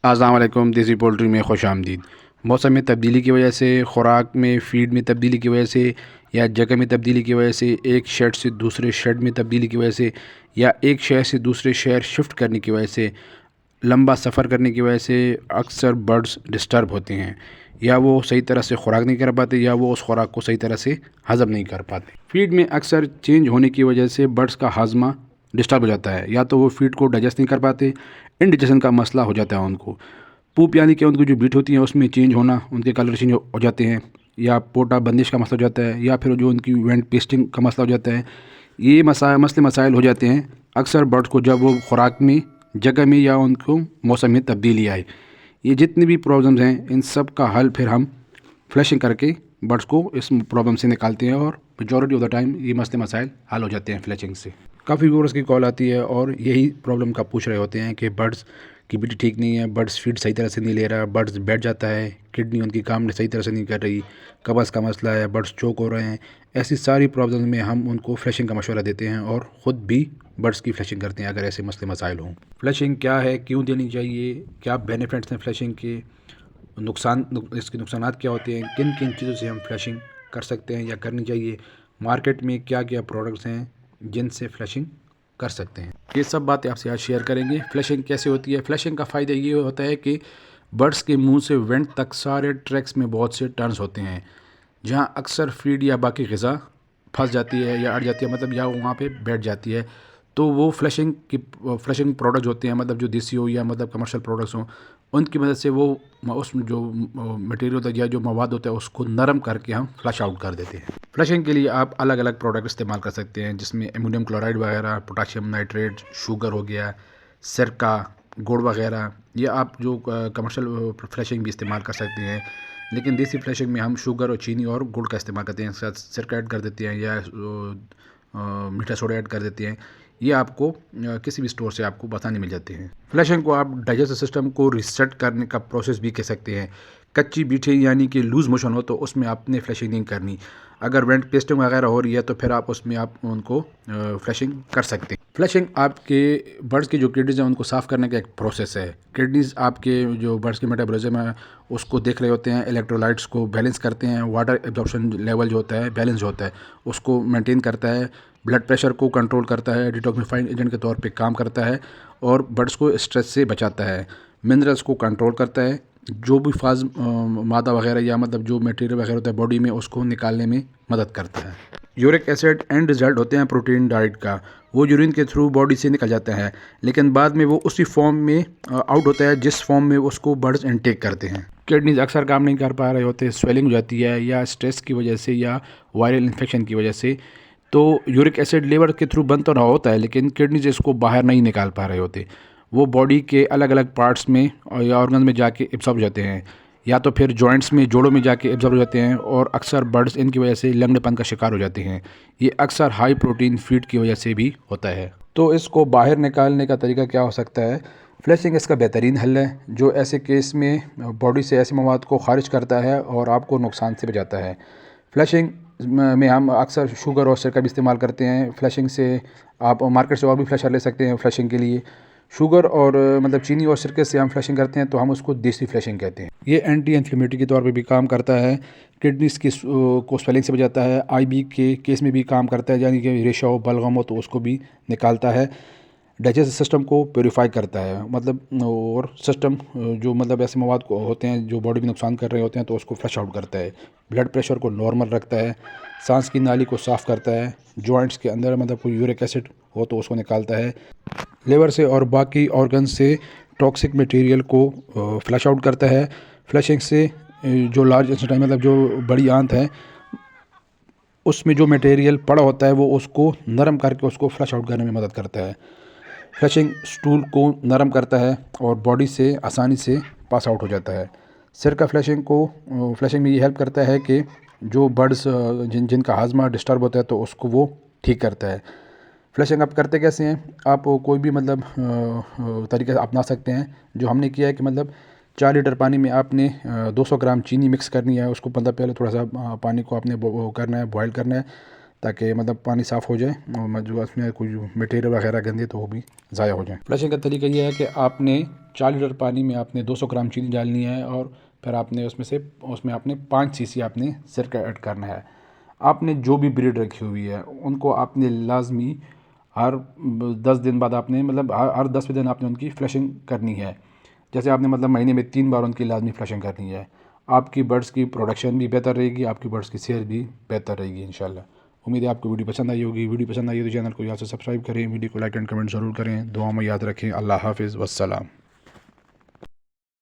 अस्सलाम वालेकुम। देसी पोल्ट्री में खुश आमदीद। मौसम में तब्दीली की वजह से, ख़ुराक में फ़ीड में तब्दीली की वजह से, या जगह में तब्दीली की वजह से, एक शेड से दूसरे शेड में तब्दीली की वजह से, या एक शहर से दूसरे शहर शिफ्ट करने की वजह से, लंबा सफ़र करने की वजह से अक्सर बर्ड्स डिस्टर्ब होते हैं, या वो सही तरह से खुराक नहीं कर पाते, या वो उस खुराक को सही तरह से हज़म नहीं कर पाते। फ़ीड में अक्सर चेंज होने की वजह से बर्ड्स का हाजमा डिस्टर्ब हो जाता है, या तो वो फ़ीड को डाइजेस्ट नहीं कर पाते, इंडिजेशन का मसला हो जाता है उनको। पूप यानी कि उनकी जो ब्रीथ होती है उसमें चेंज होना, उनके कलर चेंज हो जाते हैं, या पोटा बंदिश का मसला हो जाता है, या फिर जो उनकी वेंट पेस्टिंग का मसला हो जाता है। ये मसले मसाइल हो जाते हैं अक्सर बर्ड्स को जब वो खुराक में, जगह में, या उनको मौसम में तब्दीली आए। ये जितनी भी प्रॉब्लम्स हैं इन सब का हल फिर हम फ्लशिंग करके बर्ड्स को इस प्रॉब्लम से निकालते हैं, और मेजॉरिटी ऑफ द टाइम ये मसले मसाइल हल हो जाते हैं फ्लशिंग से। काफ़ी व्यूअर्स की कॉल आती है और यही प्रॉब्लम का पूछ रहे होते हैं कि बर्ड्स की ब्रीथ ठीक नहीं है, बर्ड्स फीड सही तरह से नहीं ले रहा, बर्ड्स बैठ जाता है, किडनी उनकी काम सही तरह से नहीं कर रही, कब्ज़ का मसला है, बर्ड्स चोक हो रहे हैं। ऐसी सारी प्रॉब्लम में हम उनको फ्लशिंग का मशवरा देते हैं और ख़ुद भी बर्ड्स की फ्लशिंग करते हैं अगर ऐसे मसले मसाइल हों। फ्लशिंग क्या है, क्यों देनी चाहिए, क्या बेनिफिट्स हैं फ्लशिंग के, इसके नुकसानात क्या होते हैं, किन किन चीज़ों से हम फ्लशिंग कर सकते हैं या करनी चाहिए, मार्केट में क्या क्या प्रोडक्ट्स हैं जिनसे फ्लशिंग कर सकते हैं, ये सब बातें आपसे आज शेयर करेंगे। फ्लशिंग कैसे होती है। फ्लशिंग का फ़ायदा ये होता है कि बर्ड्स के मुंह से वेंट तक सारे ट्रैक्स में बहुत से टर्न्स होते हैं, जहां अक्सर फीड या बाकी ग़िज़ा फंस जाती है या अड़ जाती है, मतलब या वहाँ पे बैठ जाती है। तो वो फ्लशिंग प्रोडक्ट होते हैं, मतलब जो देसी हो या मतलब कमर्शियल प्रोडक्ट्स हों, उनकी मदद से वो उस जो मटेरियल होता है या जो मवाद होता है उसको नरम करके हम फ्लश आउट कर देते हैं। फ्लशिंग के लिए आप अलग अलग प्रोडक्ट इस्तेमाल कर सकते हैं, जिसमें एमोनियम क्लोराइड वगैरह, पोटाशियम नाइट्रेट, शुगर हो गया, सिरका, गुड़ वगैरह। ये आप जो कमर्शियल फ्लशिंग भी इस्तेमाल कर सकते हैं, लेकिन देसी फ्लशिंग में हम शुगर और चीनी और गुड़ का इस्तेमाल करते हैं, इसके साथ सिरका ऐड कर देते हैं या मीठा सोडा ऐड कर देते हैं। ये आपको किसी भी स्टोर से आपको आसानी मिल जाते हैं। फ्लशिंग को आप डाइजेस्टिव सिस्टम को रीसेट करने का प्रोसेस भी कह सकते हैं। कच्ची बीठे यानी कि लूज़ मोशन हो तो उसमें आपने फ्लशिंग नहीं करनी। अगर वेंट पेस्टिंग वगैरह हो रही है तो फिर आप उसमें आप उनको फ्लशिंग कर सकते हैं। फ्लशिंग आपके बर्ड्स की जो किडनीज हैं उनको साफ़ करने का एक प्रोसेस है। किडनीज आपके जो बर्ड्स के मेटाबॉलिज्म है उसको देख रहे होते हैं, इलेक्ट्रोलाइट्स को बैलेंस करते हैं, वाटर एब्जॉर्प्शन लेवल जो होता है बैलेंस होता है उसको मेंटेन करता है, ब्लड प्रेशर को कंट्रोल करता है, डिटॉक्सिफाइंग एजेंट के तौर पे काम करता है, और बर्ड्स को स्ट्रेस से बचाता है, मिनरल्स को कंट्रोल करता है, जो भी फाज मादा वगैरह या मतलब जो मटेरियल वगैरह होता है बॉडी में उसको निकालने में मदद करता है। यूरिक एसिड एंड रिजल्ट होते हैं प्रोटीन डाइट का। वो यूरिन के थ्रू बॉडी से निकल जाता है, लेकिन बाद में वो उसी फॉर्म में आउट होता है जिस फॉर्म में उसको बर्ड्स इनटेक करते हैं। किडनीज अक्सर काम नहीं कर पा रहे होते, स्वेलिंग हो जाती है या स्ट्रेस की वजह से या वायरल इन्फेक्शन की वजह से, तो यूरिक एसिड लीवर के थ्रू बन तो रहा होता है लेकिन किडनीज इसको बाहर नहीं निकाल पा रहे होते। वो बॉडी के अलग अलग पार्ट्स में या ऑर्गन में जाके एब्जॉर्ब हो जाते हैं, या तो फिर जॉइंट्स में, जोड़ों में जाके एब्जॉर्ब हो जाते हैं, और अक्सर बर्ड्स इनकी वजह से लंगड़ेपन का शिकार हो जाते हैं। ये अक्सर हाई प्रोटीन फीड की वजह से भी होता है। तो इसको बाहर निकालने का तरीका क्या हो सकता है। फ्लशिंग इसका बेहतरीन हल है, जो ऐसे केस में बॉडी से ऐसे मवाद को खारिज करता है और आपको नुकसान से बचाता है। फ्लशिंग में हम अक्सर शुगर और सिरका भी इस्तेमाल करते हैं। फ्लशिंग से आप मार्केट से और भी फ्लशर ले सकते हैं फ्लशिंग के लिए। शुगर और मतलब चीनी और सिरके से हम फ्लशिंग करते हैं तो हम उसको देसी फ्लशिंग कहते हैं। ये एंटी इन्फ्लेमेटरी के तौर पे भी काम करता है, किडनीज की को स्वेलिंग से बचाता है, आईबी के केस में भी काम करता है, यानी कि रेशा हो, बलगम हो तो उसको भी निकालता है, डाइजेस्टिव सिस्टम को प्योरीफाई करता है, मतलब और सिस्टम जो मतलब ऐसे मवाद को होते हैं जो बॉडी में नुकसान कर रहे होते हैं तो उसको फ्लश आउट करता है, ब्लड प्रेशर को नॉर्मल रखता है, सांस की नाली को साफ़ करता है, जॉइंट्स के अंदर मतलब कोई यूरिक एसिड हो तो उसको निकालता है, लिवर से और बाकी ऑर्गन से टॉक्सिक मटेरियल को फ्लश आउट करता है। फ्लशिंग से जो लार्ज इंटेस्टाइन मतलब जो बड़ी आंत है उसमें जो मटेरियल पड़ा होता है वो उसको नरम करके उसको फ्लश आउट करने में मदद करता है। फ्लशिंग स्टूल को नरम करता है और बॉडी से आसानी से पास आउट हो जाता है। सिरका फ्लशिंग में ये हेल्प करता है कि जो बर्ड्स जिनका हाजमा डिस्टर्ब होता है तो उसको वो ठीक करता है। फ्लशिंग आप करते कैसे हैं, आप कोई भी मतलब तरीके से अपना सकते हैं। जो हमने किया है कि मतलब 4 लीटर पानी में आपने 200 ग्राम चीनी मिक्स करनी है, उसको मतलब पहले थोड़ा सा पानी को आपने करना है, बॉयल करना है, ताकि मतलब पानी साफ़ हो जाए और जो उसमें कोई मटेरियल वगैरह गंदे तो वो भी ज़ाया हो जाए। फ्लशिंग का तरीका ये है कि आपने 4 लीटर पानी में आपने 200 ग्राम चीनी डालनी है और फिर आपने उसमें आपने 5 सीसी आपने सिरका ऐड करना है। आपने जो भी ब्रीड रखी हुई है उनको आपने लाजमी हर 10 दिन बाद आपने मतलब हर 10वें दिन आपने उनकी फ्लशिंग करनी है। जैसे आपने मतलब महीने में 3 बार उनकी लाजमी फ्लशिंग करनी है। आपकी बर्ड्स की प्रोडक्शन भी बेहतर रहेगी, आपकी बर्ड्स की सेल भी बेहतर रहेगी इंशाल्लाह। उम्मीद है आपको वीडियो पसंद आई होगी। वीडियो पसंद आई हो तो चैनल को यहाँ से सब्सक्राइब करें, वीडियो को लाइक एंड कमेंट ज़रूर करें। दुआ में याद रखें। अल्लाह हाफ़िज़ वस्सलाम।